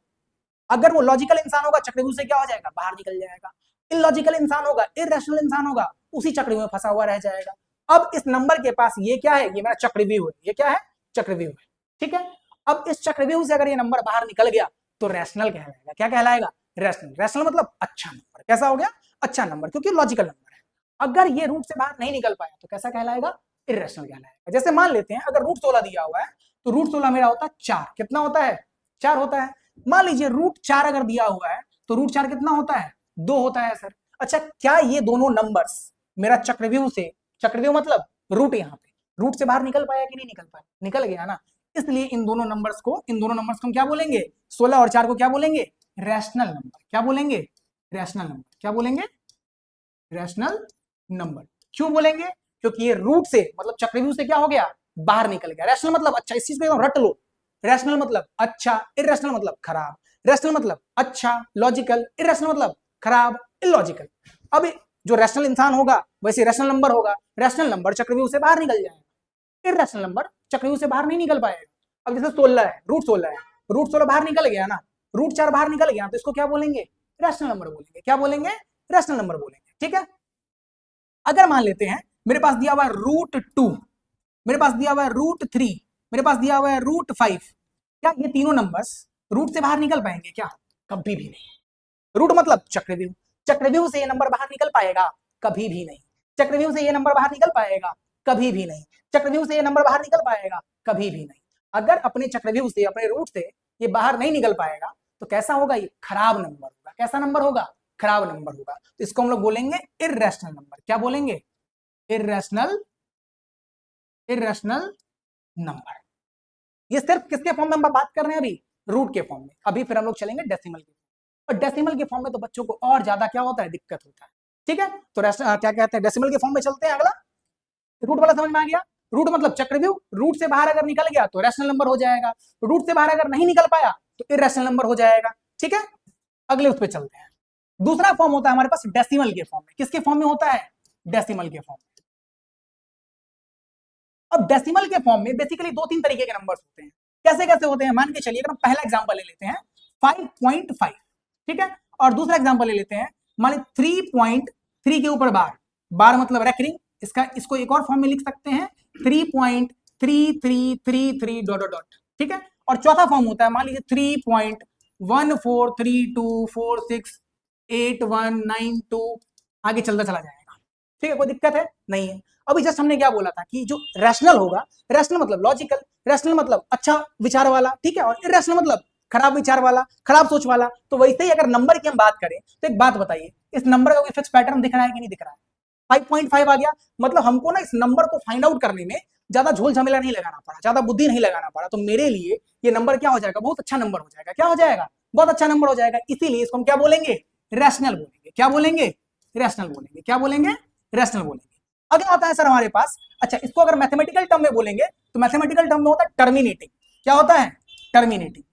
अगर वो लॉजिकल इंसान होगा चक्रव्यूह से क्या हो जाएगा, बाहर निकल जाएगा। इलॉजिकल इंसान होगा, इरेशनल इंसान होगा, उसी चक्रव्यूह में फंसा हुआ रह जाएगा। अब इस नंबर के पास ये क्या है, ये मेरा चक्रव्यूह है, ये क्या है, चक्रव्यूह है। ठीक है, अब इस चक्रव्यूह से अगर ये नंबर बाहर निकल गया तो रैशनल कहलाएगा, क्या कहलाएगा, रैशनल। रैशनल मतलब अच्छा नंबर, कैसा हो गया, अच्छा नंबर, क्योंकि लॉजिकल नंबर है। अगर ये रूट से बाहर नहीं निकल पाया तो कैसा कहलाएगा, इरेशनल कहलाएगा। जैसे मान लेते हैं अगर रूट 16 दिया हुआ है, तो रूट 16 मेरा होता है 4, कितना होता है, 4 होता है। मान लीजिए रूट 4 अगर दिया हुआ है, तो रूट 4 कितना होता है, 2 होता है सर। अच्छा क्या ये दोनों नंबर्स मेरा चक्रव्यूह से, चक्रव्यूह मतलब रूट, यहाँ पे रूट से बाहर निकल पाया कि नहीं निकल पाया, निकल गया ना। इसलिए इन दोनों नंबर्स को हम क्या बोलेंगे, 16 और 4 को क्या बोलेंगे, रैशनल नंबर। क्या बोलेंगे, रैशनल नंबर। क्या बोलेंगे, रैशनल नंबर। क्यों बोलेंगे, क्योंकि ये रूट से मतलब चक्रव्यूह से क्या हो गया, बाहर निकल गया। रैशनल मतलब अच्छा, इस चीज को एकदम रट लो, रैशनल मतलब अच्छा, इरेशनल मतलब खराब। रैशनल मतलब अच्छा, लॉजिकल, इरेशनल मतलब खराब, इलॉजिकल। अब जो रैशनल इंसान होगा वैसे रैशनल नंबर होगा, रैशनल नंबर चक्रव्यूह से बाहर निकल जाएगा, इरेशनल नंबर चक्रव्यूह से बाहर नहीं निकल पाएगा। अब जैसे 16 है, रूट 16 है, रूट 16 बाहर निकल गया ना, रूट 4 बाहर निकल गया, तो इसको क्या बोलेंगे, रैशनल नंबर बोलेंगे। क्या बोलेंगे, रैशनल नंबर बोलेंगे। ठीक है, अगर मान लेते हैं मेरे पास दिया हुआ है रूट 2, मेरे पास दिया हुआ है रूट 3, मेरे पास दिया हुआ है रूट 5, क्या ये तीनों नंबर्स रूट से बाहर निकल पाएंगे क्या, कभी भी नहीं। रूट मतलब चक्रव्यूह, चक्रव्यूह से ये नंबर बाहर निकल पाएगा, कभी भी नहीं। चक्रव्यूह से ये नंबर बाहर निकल पाएगा, कभी भी नहीं। चक्रव्यूह से ये नंबर बाहर निकल पाएगा, कभी भी नहीं। अगर अपने चक्रव्यूह से, अपने रूट से ये बाहर नहीं निकल पाएगा तो कैसा होगा, ये खराब नंबर होगा। कैसा नंबर होगा, खराब नंबर होगा। तो इसको हम लोग बोलेंगे इर्रेशनल नंबर। क्या बोलेंगे, इर्रेशनल, इर्रेशनल नंबर। ये सिर्फ किसके फॉर्म में हम बात कर रहे हैं, अभी रूट के फॉर्म में। अभी फिर हम लोग चलेंगे डेसिमल के, और डेसिमल के फॉर्म में तो बच्चों को और ज्यादा क्या होता है, दिक्कत होता है। ठीक है, तो क्या कहते हैं, डेसिमल के फॉर्म में चलते हैं। अगला रूट वाला समझ में आ गया, रूट मतलब चक्रव्यूह, रूट से बाहर अगर निकल गया तो रैशनल नंबर हो जाएगा, रूट से बाहर अगर नहीं निकल पाया तो इरेशनल नंबर हो जाएगा। ठीक है, अगले उस पर चलते हैं। दूसरा फॉर्म होता है हमारे पास डेसिमल के फॉर्म में। किसके फॉर्म में होता है, डेसिमल के फॉर्म में। अब डेसिमल के फॉर्म में बेसिकली 2-3 तरीके के नंबर्स होते हैं। कैसे कैसे होते हैं, मान के चलिए अगर हम पहला एग्जांपल ले लेते हैं 5.5, ठीक है, और दूसरा एग्जांपल ले लेते हैं मान लीजिए 3.3 के ऊपर बार, बार मतलब रेकरिंग, इसको एक और फॉर्म में लिख सकते हैं 3.3333 डॉट डॉट डॉट। ठीक है, और चौथा फॉर्म होता है मान लीजिए 3.1432468192, आगे चलता चला जाएगा। ठीक है, कोई दिक्कत है नहीं है। अभी जस्ट हमने क्या बोला था कि जो रैशनल होगा, रैशनल मतलब लॉजिकल, रैशनल मतलब अच्छा विचार वाला, ठीक है, और इरेशनल मतलब खराब विचार वाला, खराब सोच वाला। तो वैसे ही अगर नंबर की हम बात करें तो एक बात बताइए, इस नंबर का कोई फिक्स पैटर्न दिख रहा है कि नहीं दिख रहा है? 5.5 आ गया, मतलब हमको ना इस नंबर को फाइंड आउट करने में ज्यादा झोल झमेला नहीं लगाना पड़ा, ज्यादा बुद्धि नहीं लगाना पड़ा। तो मेरे लिए ये नंबर क्या हो जाएगा, बहुत अच्छा नंबर हो जाएगा। क्या हो जाएगा? बहुत अच्छा नंबर हो जाएगा। इसीलिए इसको हम क्या बोलेंगे? रैशनल बोलेंगे। क्या बोलेंगे? रैशनल बोलेंगे। क्या बोलेंगे? रैशनल बोलेंगे। अगला आता है सर हमारे पास, अच्छा इसको अगर मैथमेटिकल टर्म में बोलेंगे तो मैथमेटिकल टर्म में होता है टर्मिनेटिंग। क्या होता है? टर्मिनेटिंग।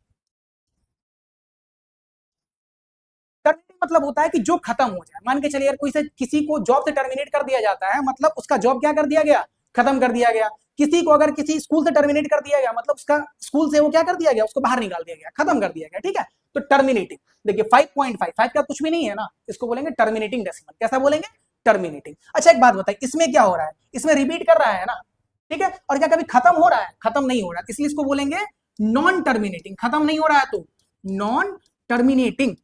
टर्मिनेटिंग मतलब होता है कि जो खत्म हो जाए। मान के चलिए यार कोई से किसी को जॉब से टर्मिनेट कर दिया जाता है, मतलब उसका जॉब क्या कर दिया गया? खत्म कर दिया गया। किसी को अगर किसी स्कूल से टर्मिनेट कर दिया गया, मतलब उसका स्कूल से वो क्या कर दिया गया? उसको बाहर निकाल दिया गया, खत्म कर दिया गया। ठीक है, तो टर्मिनेटिंग। देखिए 5.5 का कुछ भी नहीं है ना, इसको बोलेंगे टर्मिनेटिंग डेसिमल। कैसा बोलेंगे? टर्मिनेटिंग। अच्छा एक बात बताइए, इसमें क्या हो रहा है? इसमें रिपीट कर रहा है ना, ठीक है, और क्या कभी खत्म हो रहा है? खत्म नहीं हो रहा, इसलिए इसको बोलेंगे नॉन टर्मिनेटिंग। खत्म नहीं हो रहा है तो नॉन टर्मिनेटिंग।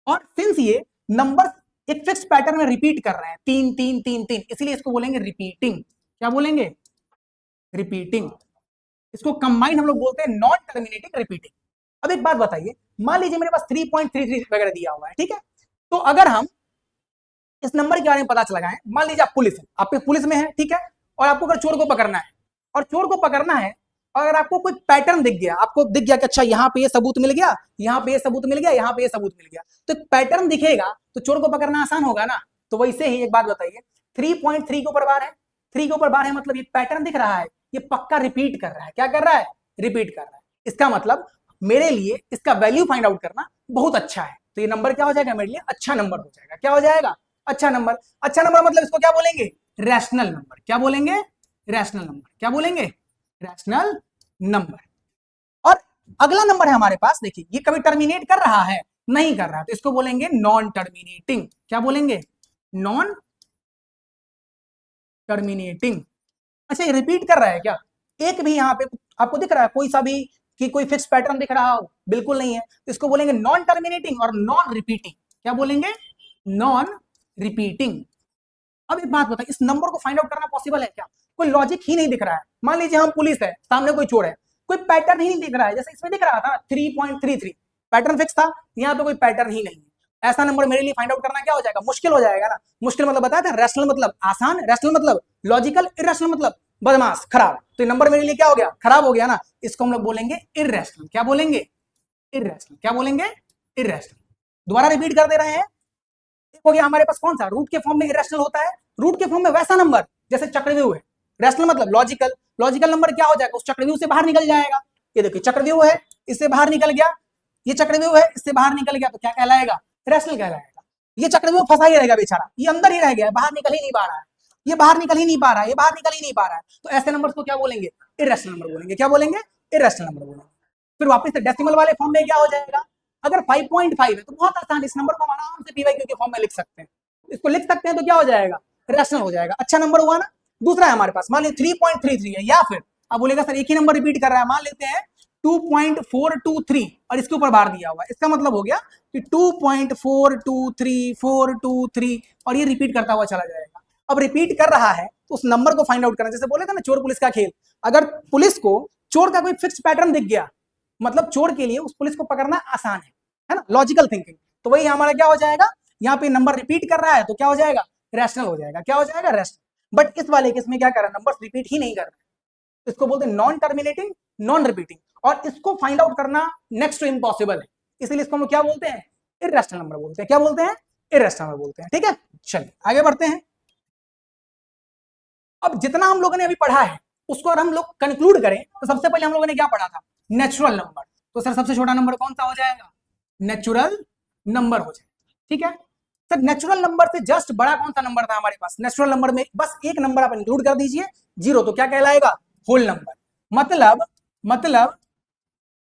और सिंस ये नंबर एक फिक्स पैटर्न में रिपीट कर रहे हैं, 3 3 3 3, इसीलिए इसको बोलेंगे रिपीटिंग। क्या बोलेंगे? रिपीटिंग। इसको कंबाइन हम लोग बोलते हैं नॉन टर्मिनेटिंग रिपीटिंग। अब एक बात बताइए, मान लीजिए मेरे पास 3.33 वगैरह दिया हुआ है, ठीक है, तो अगर हम इस नंबर के बारे में पता चला है, मान लीजिए आप पुलिस है, आप पुलिस में है, ठीक है, और आपको अगर चोर को पकड़ना है, और चोर को पकड़ना है, अगर आपको कोई पैटर्न दिख गया, आपको दिख गया कि अच्छा यहाँ पे ये सबूत मिल गया, यहाँ पे ये सबूत मिल गया, यहाँ पे ये सबूत मिल गया, तो एक पैटर्न दिखेगा तो चोर को पकड़ना आसान होगा ना। तो वैसे ही एक बात बताइए, 3.3 के ऊपर बार है, 3 के ऊपर बार है, मतलब ये पैटर्न दिख रहा है, ये पक्का रिपीट कर रहा है। क्या कर रहा है? रिपीट कर रहा है। इसका मतलब मेरे लिए इसका वैल्यू फाइंड आउट करना बहुत अच्छा है। तो ये नंबर क्या हो जाएगा मेरे लिए? अच्छा नंबर हो जाएगा। क्या हो जाएगा? अच्छा नंबर। अच्छा नंबर मतलब इसको क्या बोलेंगे? Rational number. क्या बोलेंगे? Rational number. क्या बोलेंगे? Rational number. और अगला नंबर है हमारे पास, देखिए ये कभी टर्मिनेट कर रहा है? नहीं कर रहा है, तो इसको बोलेंगे नॉन टर्मिनेटिंग। क्या बोलेंगे? Non terminating. अच्छा ये रिपीट कर रहा है क्या? एक भी यहाँ पे आपको दिख रहा है कोई सा भी कि कोई फिक्स पैटर्न दिख रहा हो? बिल्कुल नहीं है, तो इसको बोलेंगे नॉन टर्मिनेटिंग और नॉन रिपीटिंग। क्या बोलेंगे? Non repeating. अब एक बात बताइए, इस नंबर को फाइंड आउट करना पॉसिबल है क्या? कोई लॉजिक ही नहीं दिख रहा है। मान लीजिए हम पुलिस है, सामने कोई चोर है, कोई पैटर्न ही नहीं दिख रहा है। जैसे इसमें दिख रहा था 3.33 पैटर्न फिक्स था, यहाँ पे कोई पैटर्न ही नहीं है। ऐसा नंबर मेरे लिए फाइंड आउट करना क्या हो जाएगा? मुश्किल हो जाएगा ना। मुश्किल मतलब बताया था, रैशनल मतलब आसान, रैशनल मतलब लॉजिकल, इरेशनल मतलब बदमाश, खराब। तो ये नंबर मेरे लिए क्या हो गया? खराब हो गया ना। इसको हम लोग बोलेंगे इरेशनल। क्या बोलेंगे? इरेशनल। क्या बोलेंगे? इरेशनल। दोबारा रिपीट कर दे रहे हैं। हो गया हमारे पास कौन सा? रूट के फॉर्म में इरेशनल होता है। रूट के फॉर्म में वैसा नंबर जैसे चक्रव्यूह है। रैशनल मतलब लॉजिकल, लॉजिकल नंबर क्या हो जाएगा? उस चक्रव्यूह से बाहर निकल जाएगा। ये देखिए चक्रव्यूह है, इससे बाहर निकल गया, ये चक्रव्यूह है, इससे बाहर निकल गया, तो क्या कहलाएगा? रैशनल कहलाएगा। ये चक्रव्यूह फंसा ही रहेगा बेचारा, ये अंदर ही रह गया, बाहर निकल ही नहीं पा रहा है, ये बाहर निकल ही नहीं पा रहा है, ये बाहर निकल ही नहीं पा रहा है। तो ऐसे नंबर को क्या बोलेंगे? इरेशनल नंबर बोलेंगे। क्या बोलेंगे? इरेशनल नंबर बोलेंगे। फिर वापस से डेसिमल वाले फॉर्म में क्या हो जाएगा? अगर 5.5 है तो बहुत आसान, इस नंबर को हम आराम से पीवाईक्यू के फॉर्म में लिख सकते हैं। इसको लिख सकते हैं तो क्या हो जाएगा? रैशनल हो जाएगा। अच्छा नंबर हुआ ना। दूसरा है हमारे पास, मान लीजिए 3.33 है, या फिर अब बोलेगा सर एक ही नंबर रिपीट कर रहा है, मान लेते हैं 2.423 और इसके ऊपर बार दिया हुआ है, इसका मतलब हो गया कि 2.423 और ये रिपीट करता हुआ चला जाएगा। अब रिपीट कर रहा है तो उस नंबर को फाइंड आउट करना, जैसे बोले थे ना चोर पुलिस का खेल। अगर पुलिस को चोर का कोई फिक्स पैटर्न दिख गया, मतलब चोर के लिए उस पुलिस को पकड़ना आसान है ना, लॉजिकल थिंकिंग। तो वही हमारा क्या हो जाएगा? यहाँ पे नंबर रिपीट कर रहा है तो क्या हो जाएगा? रैशनल हो जाएगा। क्या हो जाएगा? रैशनल। बट इस वाले केस में क्या कर रहा है? नंबर रिपीट ही नहीं कर रहा है, इसको बोलते हैं नॉन टर्मिनेटिंग, नॉन रिपीटिंग। और इसको फाइंड आउट करना नेक्स्ट टू इम्पॉसिबल है, इसलिए इसको हम क्या बोलते हैं? इर्रेशनल नंबर बोलते हैं। क्या बोलते हैं? इर्रेशनल नंबर बोलते हैं। ठीक है, चलिए आगे बढ़ते हैं। अब जितना हम लोगों ने अभी पढ़ा है उसको अगर हम लोग कंक्लूड करें तो सबसे पहले हम लोगों ने क्या पढ़ा था? Natural number. तो सर सबसे छोटा नंबर कौन सा हो जाएगा? नेचुरल नंबर हो जाएगा। ठीक है सर, नेचुरल नंबर से जस्ट बड़ा कौन सा नंबर था हमारे पास? नेचुरल नंबर में बस एक नंबर आप इंक्लूड कर दीजिए, 0, तो क्या कहलाएगा? Whole number. मतलब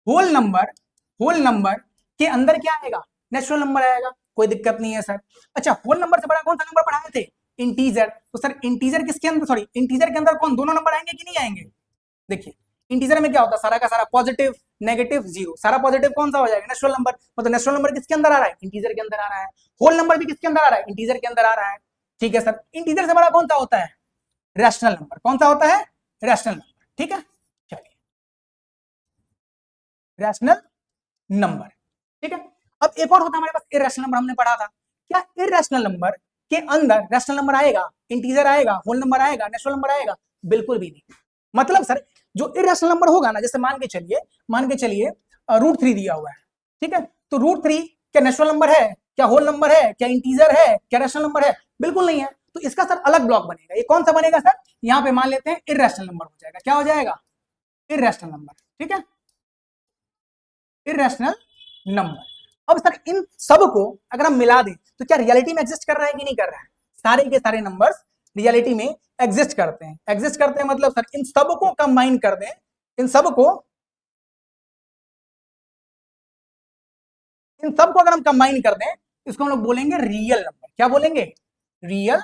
होल नंबर के अंदर क्या आएगा? नेचुरल नंबर आएगा, कोई दिक्कत नहीं है सर। अच्छा होल नंबर से बड़ा कौन सा नंबर पढ़ाए थे? इंटीजर। तो सर इंटीजर किसके अंदर, सॉरी इंटीजर के अंदर कौन दोनों नंबर आएंगे कि नहीं आएंगे? देखिए इंटीजर में क्या होता है? सारा का सारा पॉजिटिव -0। सारा पॉजिटिव कौन सा हो जाएगा? Natural number. मतलब नेचुरल नंबर किसके अंदर आ रहा है? इंटीजर के अंदर आ रहा है। होल नंबर भी किसके अंदर आ रहा है? इंटीजर के अंदर आ रहा है। ठीक है सर, इंटीजर से बड़ा कौन सा होता है? Rational number. कौन सा होता है? Rational number. ठीक है, चलिए, रैशनल नंबर। ठीक है, अब एक और होता है हमारे पास इरैशनल नंबर, हमने पढ़ा था। क्या इरैशनल नंबर के अंदर रैशनल नंबर आएगा, इंटीजर आएगा, होल नंबर आएगा, नेचुरल नंबर आएगा? बिल्कुल भी नहीं। मतलब सर जो इरैशनल नंबर होगा ना, जैसे मान के चलिए √3 दिया हुआ है, ठीक है, तो √3 क्या नेचुरल नंबर है, क्या होल नंबर है, क्या इंटीजर है, क्या रैशनल नंबर है? बिल्कुल नहीं है। तो इसका सर अलग ब्लॉक बनेगा। ये कौन सा बनेगा सर? यहाँ पे मान लेते हैं इरैशनल नंबर हो जाएगा। क्या हो जाएगा? Irrational number. ठीक है, इरैशनल नंबर। अब सर इन सब को अगर हम मिला दें तो क्या रियलिटी में एग्जिस्ट कर रहा है कि नहीं कर रहा है? सारे के सारे नंबर्स रियलिटी में एग्जिस्ट करते हैं। एग्जिस्ट करते हैं मतलब सर इन सब को कंबाइन कर दें, इन सब को अगर हम कंबाइन कर दें, इसको हम लोग बोलेंगे रियल नंबर। क्या बोलेंगे? Real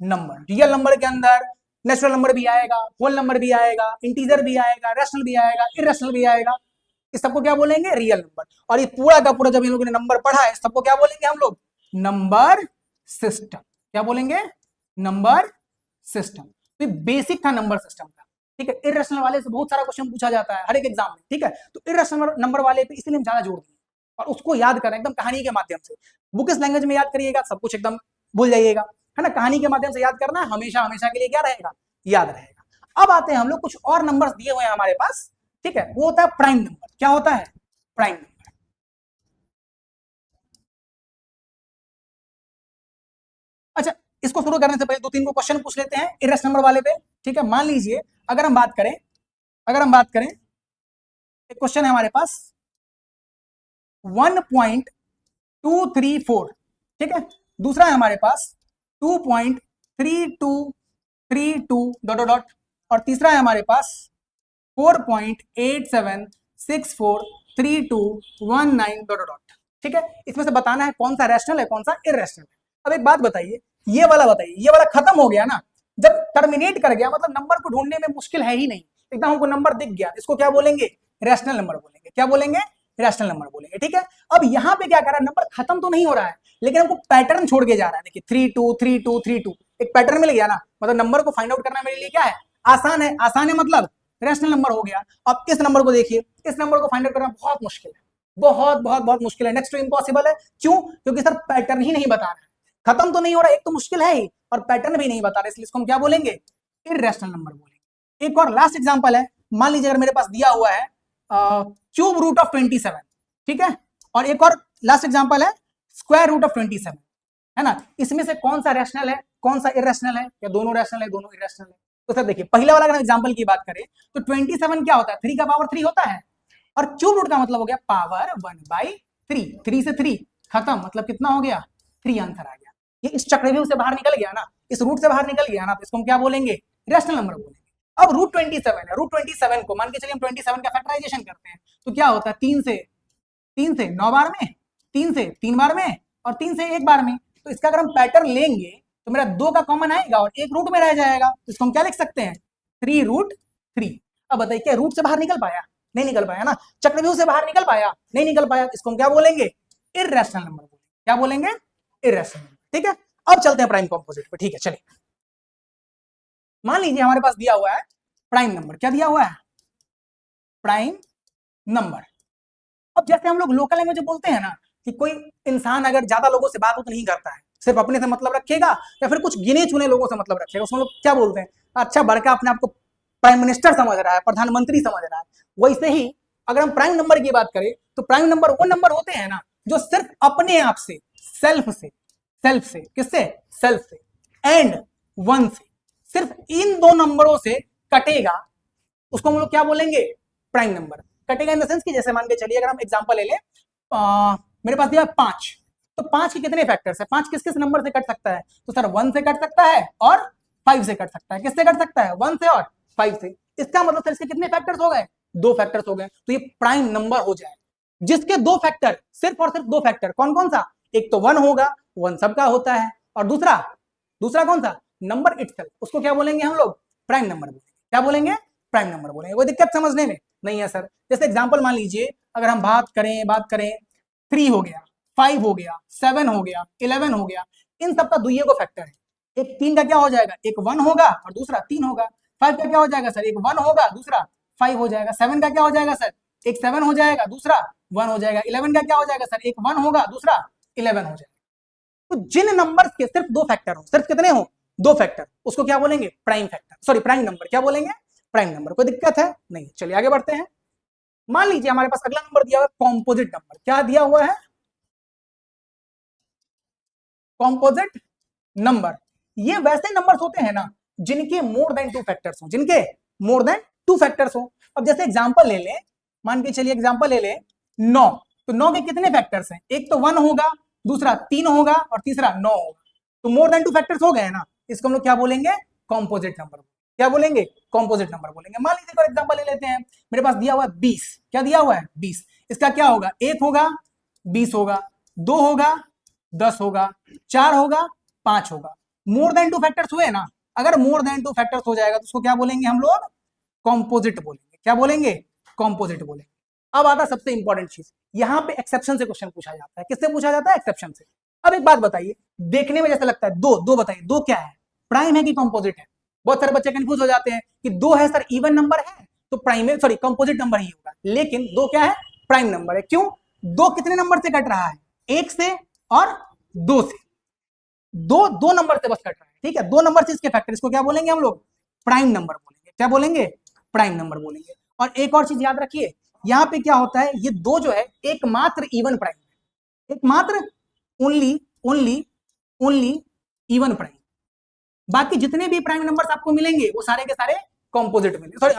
number. रियल नंबर के अंदर नेचुरल नंबर भी आएगा, होल नंबर भी आएगा, इंटीजर भी आएगा, रैशनल भी आएगा, इरैशनल भी आएगा। इस सबको क्या बोलेंगे? Real number. और ये पूरा का पूरा जब इन लोगों ने नंबर पढ़ा है, सबको क्या बोलेंगे हम लोग? Number system. क्या बोलेंगे? Number system. तो बेसिक था नंबर सिस्टम का। ठीक है, इरैशनल वाले से बहुत सारा क्वेश्चन पूछा जाता है हर एक एग्जाम में। ठीक है, तो इरैशनल नंबर वाले पे इसलिए हम ज्यादा जोड़ दिए और उसको याद करें एकदम कहानी के माध्यम से। बुकिश लैंग्वेज में याद करिएगा, सब कुछ एकदम भूल जाइएगा, है ना। कहानी के माध्यम से याद करना हमेशा हमेशा के लिए क्या रहेगा? याद रहेगा। अब आते हैं हम लोग कुछ और नंबर्स दिए हुए हैं हमारे पास। ठीक है, वो होता है प्राइम नंबर। क्या होता है? Prime number. अच्छा, इसको शुरू करने से पहले 2-3 को क्वेश्चन पूछ लेते हैं इरैशनल नंबर वाले पे। ठीक है, मान लीजिए अगर हम बात करें एक क्वेश्चन है हमारे पास 1.234। ठीक है, दूसरा है हमारे पास 2.3232 डॉट डॉट, और तीसरा है हमारे पास 4.87643219 डॉट डॉट। ठीक है, इसमें से बताना है कौन सा रैशनल है, कौन सा इरैशनल है। अब एक बात बताइए, ये वाला बताइए, ये वाला खत्म हो गया ना, जब टर्मिनेट कर गया मतलब नंबर को ढूंढने में मुश्किल है ही नहीं, एकदम हमको नंबर दिख गया, इसको क्या बोलेंगे? रैशनल नंबर बोलेंगे। क्या बोलेंगे? रैशनल नंबर बोलेंगे। ठीक है, अब यहाँ पे क्या कर रहा है, नंबर खत्म तो नहीं हो रहा है लेकिन हमको पैटर्न छोड़ के जा रहा है। देखिए 323232 एक पैटर्न मिल गया ना, मतलब नंबर को फाइंड आउट करना मेरे लिए क्या है? आसान है। आसान है मतलब रैशनल नंबर हो गया। अब इस नंबर को देखिए, इस नंबर को फाइंड आउट करना बहुत मुश्किल है, बहुत बहुत बहुत मुश्किल है, नेक्स्ट टू इम्पॉसिबल है। क्यों? क्योंकि सर पैटर्न ही नहीं बता रहा है, खत्म तो नहीं हो रहा, एक तो मुश्किल है ही और पैटर्न भी नहीं बता रहे, इसलिए इसको हम क्या बोलेंगे? इररेशनल नंबर बोलेंगे। एक और लास्ट एग्जांपल है, मान लीजिए अगर मेरे पास दिया हुआ है क्यूब रूट ऑफ 27। ठीक है, और एक और लास्ट एग्जांपल है स्क्वायर रूट ऑफ 27, है ना। इसमें से कौन सा रैशनल है, कौन सा इररेशनल है, या दोनों रैशनल है, दोनों इररेशनल है? तो सर देखिए पहला वाला अगर एग्जांपल की बात करें तो 27 क्या होता है? 3 का पावर 3 होता है, और क्यूब रूट का मतलब हो गया पावर 1/3। 3 से 3 खत्म, मतलब कितना हो गया? 3 आंसर आ गया। ये इस चक्रव्यूह से बाहर निकल गया ना, इस रूट से बाहर निकल गया ना, तो इसको हम क्या बोलेंगे? रैशनल नंबर बोलेंगे। अब रूट 27 है, रूट 27 को मान के चलिए हम 27 का फैक्टराइजेशन करते हैं तो क्या होता है? 3 से 9 बार में, 3 से 3 बार में, और 3 से 1 बार में। तो इसका अगर हम पैटर्न लेंगे तो मेरा 2 का कॉमन आएगा और 1 रूट में रह जाएगा, तो इसको हम क्या लिख सकते हैं? 3√3। अब बताइए क्या रूट से बाहर निकल पाया? नहीं निकल पाया ना, चक्रव्यूह से बाहर निकल पाया? नहीं निकल पाया, इसको हम क्या बोलेंगे? इररेशनल नंबर बोलेंगे। क्या बोलेंगे? Irrational number. ठीक है, अब चलते हैं प्राइम कंपोजिट पे। ठीक है, चलिए मान लीजिए हमारे पास दिया हुआ है प्राइम नंबर। क्या दिया हुआ है? Prime number. अब जैसे हम लोग लोकल लैंग्वेज में बोलते हैं ना कि कोई इंसान अगर ज्यादा लोगों से बात नहीं करता है, सिर्फ अपने से मतलब रखेगा या फिर कुछ गिने चुने लोगों से मतलब रखेगा, उसमें लोग क्या बोलते हैं? अच्छा बड़का अपने आप को प्राइम मिनिस्टर समझ रहा है, प्रधानमंत्री समझ रहा है। वैसे ही अगर हम प्राइम नंबर की बात करें तो प्राइम नंबर वो नंबर होते हैं ना जो सिर्फ अपने आप से, सेल्फ से किससे? सेल्फ से एंड 1 से, सिर्फ इन दो नंबरों से कटेगा, उसको हम लोग क्या बोलेंगे? Prime number. कटेगा इन द सेंस कि जैसे मान के चलिए अगर हम एग्जांपल ले ले, मेरे पास दिया 5, तो 5 के कितने फैक्टर्स है? 5 किस किस नंबर से कट सकता है? तो सर 1 से कट सकता है और 5 से कट सकता है। किससे कट सकता है? 1 से और 5 से। इसका मतलब सर इसके कितने फैक्टर्स हो गए? 2 फैक्टर्स हो गए, तो ये प्राइम नंबर हो जाए जिसके 2 फैक्टर, सिर्फ और सिर्फ 2 फैक्टर। कौन कौन सा? एक तो 1 होगा, 1 सबका होता है, और दूसरा कौन सा? Number itself. उसको क्या बोलेंगे हम लोग? प्राइम नंबर बोलेंगे। क्या बोलेंगे? प्राइम नंबर बोलेंगे। कोई दिक्कत समझने में नहीं है सर। जैसे एग्जांपल मान लीजिए, अगर हम बात करें 3 हो गया, 5 हो गया, 7 हो गया, 11 हो गया, इन सबका दुइये को फैक्टर है। एक 3 का क्या हो जाएगा, एक 1 होगा और दूसरा 3 होगा। 5 का क्या हो जाएगा सर, एक 1 होगा दूसरा 5 हो जाएगा। 7 का क्या हो जाएगा सर, एक 7 हो जाएगा दूसरा 1 हो जाएगा। 11 का क्या हो जाएगा सर, एक 1 होगा दूसरा 11 हो जाएगा। तो जिन नंबर्स के सिर्फ 2 फैक्टर हो, सिर्फ कितने हो, 2 फैक्टर, उसको क्या बोलेंगे, prime factor, sorry prime number. क्या बोलेंगे, प्राइम नंबर। कोई दिक्कत है नहीं। चलिए आगे बढ़ते हैं। मान लीजिए हमारे पास अगला नंबर दिया हुआ है कॉम्पोजिट नंबर। क्या दिया हुआ है, कॉम्पोजिट नंबर। ये वैसे नंबर्स होते हैं ना जिनके मोर देन 2 फैक्टर्स हो, जिनके मोर देन 2 फैक्टर्स हो। अब जैसे एग्जांपल ले ले, मान के चलिए एग्जांपल ले ले 9, तो 9 के कितने फैक्टर्स हैं, एक तो 1 होगा, दूसरा 3 होगा और तीसरा 9 होगा। तो मोर देन 2 फैक्टर्स हो गए ना, इसको हम लोग क्या बोलेंगे, कॉम्पोजिट नंबर। क्या बोलेंगे, कॉम्पोजिट नंबर बोलेंगे। मान लीजिए फॉर एग्जांपल ले लेते हैं, मेरे पास दिया हुआ है 20। क्या दिया हुआ है, 20। इसका क्या होगा, 1 होगा 20 होगा, 2 होगा 10 होगा, 4 होगा 5 होगा। मोर देन 2 फैक्टर्स हुए ना, अगर मोर देन 2 फैक्टर्स हो जाएगा तो उसको क्या बोलेंगे हम लोग, कॉम्पोजिट बोलेंगे। क्या बोलेंगे, कॉम्पोजिट बोलेंगे। अब आता सबसे इंपॉर्टेंट चीज, यहाँ पे एक्सेप्शन से क्वेश्चन पूछा जाता है। किससे पूछा जाता है, एक्सेप्शन से। अब एक बात बताइए, देखने में जैसा लगता है दो दो, बताइए दो क्या है, प्राइम है कि कॉम्पोजिट है। बहुत सारे बच्चे कंफ्यूज हो जाते हैं कि 2 है सर इवन नंबर है तो प्राइम है, सॉरी कंपोजिट नंबर ही होगा, लेकिन 2 क्या है, प्राइम नंबर है। क्यों, 2 कितने नंबर से कट रहा है, 1 से और 2 से, दो नंबर से बस कट रहा है। ठीक है, 2 नंबर से इसके फैक्टर, इसको क्या बोलेंगे हम लोग, प्राइम नंबर बोलेंगे। क्या बोलेंगे, प्राइम नंबर बोलेंगे। और एक और चीज याद रखिए, यहाँ पे क्या होता है, ये 2 जो है एकमात्र इवन प्राइम है, एकमात्र only only only even prime. बाकी जितने भी प्राइम नंबर्स आपको मिलेंगे वो सारे के सारे कॉम्पोजिट मिलेंगे, सॉरी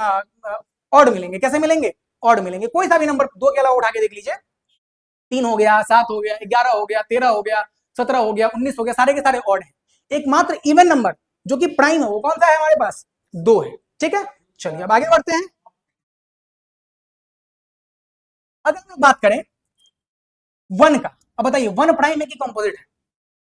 ऑड मिलेंगे। कैसे मिलेंगे, ऑड मिलेंगे। कोई सा भी नंबर 2 के अलावा उठा के देख लीजिए, 3 हो गया, 7 हो गया, 11 हो गया, 13 हो गया, 17 हो गया, 19 हो गया, सारे के सारे ऑड है। एकमात्र इवन नंबर जो कि प्राइम है वो कौन सा है, हमारे पास 2 है। ठीक है, चलिए अब आगे बढ़ते हैं। अगर हम बात करें 1 का, अब बताइए 1 प्राइम है कि कॉम्पोजिट है।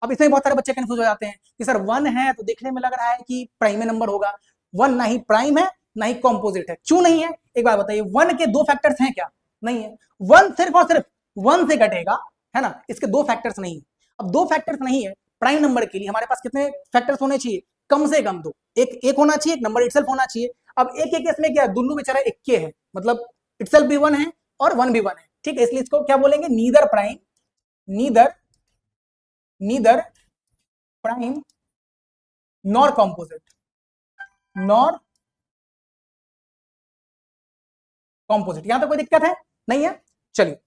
अब इसमें बहुत सारे बच्चे कंफ्यूज हो जाते हैं कि सर 1 है तो देखने में लग रहा है कि प्राइम नंबर होगा। 1 ना ही प्राइम है ना ही कॉम्पोजिट है। क्यों नहीं है, एक बात बताइए, 1 के 2 फैक्टर्स हैं क्या, नहीं है। 1 सिर्फ और सिर्फ 1 से कटेगा, है ना, इसके 2 फैक्टर्स नहीं है। अब 2 फैक्टर्स नहीं है प्राइम नंबर के लिए, हमारे पास कितने फैक्टर्स होने चाहिए, कम से कम 2। एक होना चाहिए, एक नंबर इटसेल्फ होना चाहिए। अब एक केस में क्या है, दुल्लू बेचारा एक के है, मतलब इटसेल्फ भी 1 है और 1 भी 1 है। ठीक है, इसलिए इसको क्या बोलेंगे, neither prime, neither prime nor composite, nor composite. यहां तो कोई दिक्कत है नहीं है। चलिए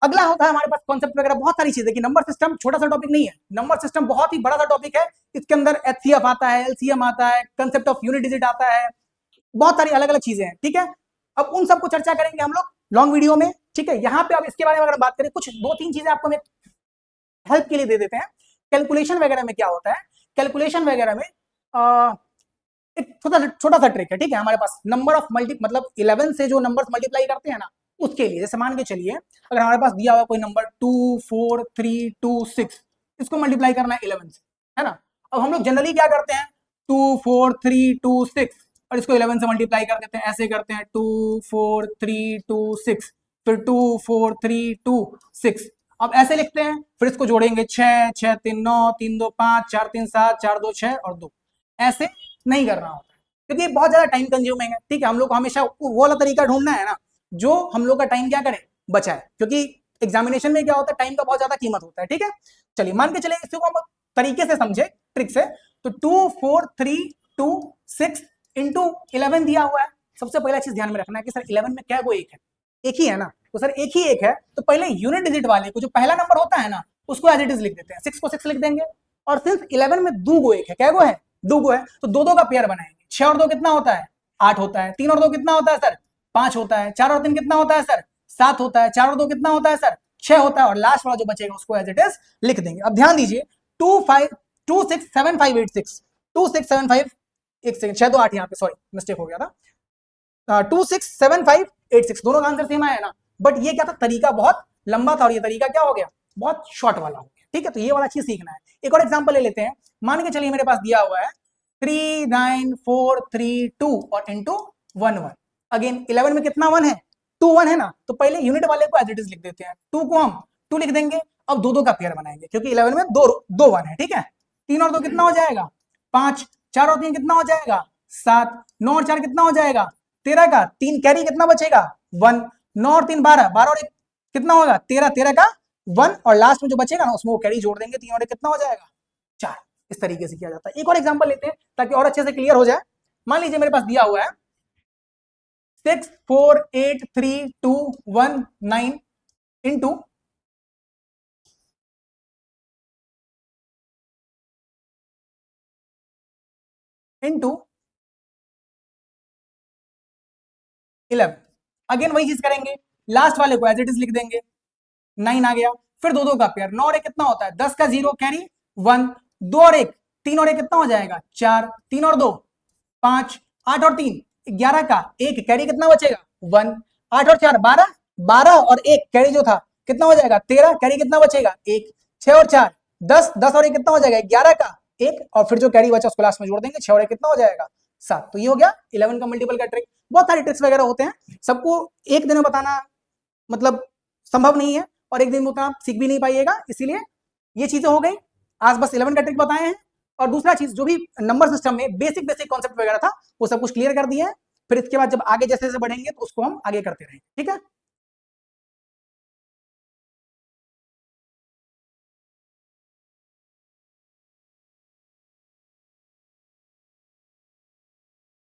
अगला होता है हमारे पास कॉन्सेप्ट वगैरह, बहुत सारी चीजें कि नंबर सिस्टम छोटा सा टॉपिक नहीं है, नंबर सिस्टम बहुत ही बड़ा सा टॉपिक है। इसके अंदर एचसीएफ आता है, एलसीएम आता है, कंसेप्ट ऑफ यूनिट डिजिट आता है, बहुत सारी अलग अलग चीजें हैं। ठीक है, अब उन सबको चर्चा करेंगे हम लोग लॉन्ग वीडियो में। ठीक है, यहाँ पे अब इसके बारे में अगर बात करें, कुछ 2-3 चीजें आपको हेल्प के लिए दे देते हैं। कैलकुलेशन वगैरह में क्या होता है, कैलकुलेशन वगैरह में एक छोटा सा ट्रिक है। ठीक है, हमारे पास नंबर ऑफ मतलब 11 से जो नंबर्स मल्टीप्लाई करते हैं ना, उसके लिए जैसे मान के चलिए अगर हमारे पास दिया हुआ कोई नंबर 2 4 3 2 6, इसको मल्टीप्लाई करना है 11 से, है ना। अब हम लोग जनरली क्या करते हैं, 2 4 3 2 6 और इसको 11 से मल्टीप्लाई कर देते हैं, ऐसे करते हैं 2 4 3 2 6, फिर 2 4 3 2 6। अब ऐसे लिखते हैं, फिर इसको जोड़ेंगे 6 6 3 9 3 2 5 4 3 7 4 2 6 और 2। ऐसे नहीं करना होता है क्योंकि बहुत ज्यादा टाइम कंज्यूमिंग है। ठीक है, हम लोग को हमेशा वो वाला तरीका ढूंढना है ना जो हम लोग का टाइम क्या करे, बचाए, क्योंकि एग्जामिनेशन में क्या होता है, टाइम का बहुत ज्यादा कीमत होता है। ठीक है, चलिए मान के चलिए इसको हम तरीके से समझे, ट्रिक से। तो 2 4 3 2 6 इंटू 11 दिया हुआ है। सबसे पहला चीज ध्यान में रखना है कि सर 11 में क्या को एक है, एक ही है ना, तो सर एक ही एक है तो पहले यूनिट डिजिट वाले को जो पहला नंबर होता है ना उसको एज इट इज लिख देते हैं, 6 को 6 लिख देंगे। और सिर्फ 11 में 2 गो एक है, क्या गो है, 2 गो है, तो 2 2 का पेयर बनाएंगे। 6 और 2 कितना होता है, 8 होता है। 3 और 2 कितना होता है सर, 5 होता है। 4 और 3 कितना होता है सर, 7 होता है। 4 और 2 कितना होता है सर, 6 होता है। और लास्ट वाला जो बचेगा उसको एज इट इज लिख देंगे। अब ध्यान दीजिए 2 6 7 5 8 6 2 6 7 5, एक सेकंड, 6 2 8, यहाँ पे सॉरी मिस्टेक हो गया था। 2 6 7 5 8 6 दोनों का आंसर सेम आया ना, बट ये क्या था, तरीका बहुत लंबा था और ये तरीका क्या हो गया, बहुत शॉर्ट वाला हो गया। ठीक है, तो ये वाला चीज सीखना है। एक और एग्जांपल ले लेते हैं, मान के चलिए मेरे पास दिया हुआ है 3 9 4 3 2 और इंटू 1 1। अगेन 11 में कितना 1 है, 2 1 है ना, तो पहले यूनिट वाले को एज इट इज लिख देते हैं, 2 को हम 2 लिख देंगे। अब दो दो का पेयर बनाएंगे क्योंकि 11 में दो दो 1 है, ठीक है। 3 और 2 कितना हो जाएगा 5, 4 और 3 कितना हो जाएगा 7, 9 और 4 कितना हो जाएगा 13 का 3 कैरी कितना बचेगा 1, 9 और 3 12, 12 और 1 कितना होगा 13, 13 का 1 और लास्ट में जो बचेगा ना उसमें वो कैरी जोड़ देंगे, 3 और 1 कितना हो जाएगा 4। इस तरीके से किया जाता है। एक और एग्जांपल लेते हैं ताकि और अच्छे से क्लियर हो जाए। मान लीजिए मेरे पास दिया हुआ है 6 4 8 3 2 1 9 इंटू इंटू 11। अगेन वही चीज करेंगे, लास्ट वाले को एज इट इज लिख देंगे, 9 आ गया। फिर दो दो का पेयर, 9 और 1 कितना होता है 10 का 0 कैरी 1, 2 और 1 3 और 1 कितना हो जाएगा 4, 3 और 2 5, 8 और 3 11 का 1 कैरी कितना बचेगा 1, 8 और 4 12, 12 और 1 कैरी जो था कितना हो जाएगा 13, कैरी कितना बचेगा 1, 6 और 4 10, 10 और 1 कितना हो जाएगा 11 का 1 और फिर जो कैरी बचा उसको लास्ट में जोड़ देंगे, 6 और 1 कितना हो जाएगा 7। तो ये हो गया 11 का मल्टीपल का ट्रिक। बहुत सारे ट्रिक्स वगैरह होते हैं, सबको एक दिन में बताना मतलब संभव नहीं है और एक दिन में उतना आप सीख भी नहीं पाइएगा, इसीलिए ये चीजें हो गई। आज बस 11 का ट्रिक बताए हैं। और दूसरा चीज जो भी नंबर सिस्टम में बेसिक बेसिक कॉन्सेप्ट वगैरह था वो सब कुछ क्लियर कर दिया है। फिर इसके बाद जब आगे जैसे जैसे बढ़ेंगे तो उसको हम आगे करते रहेंगे, ठीक है।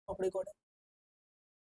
अपने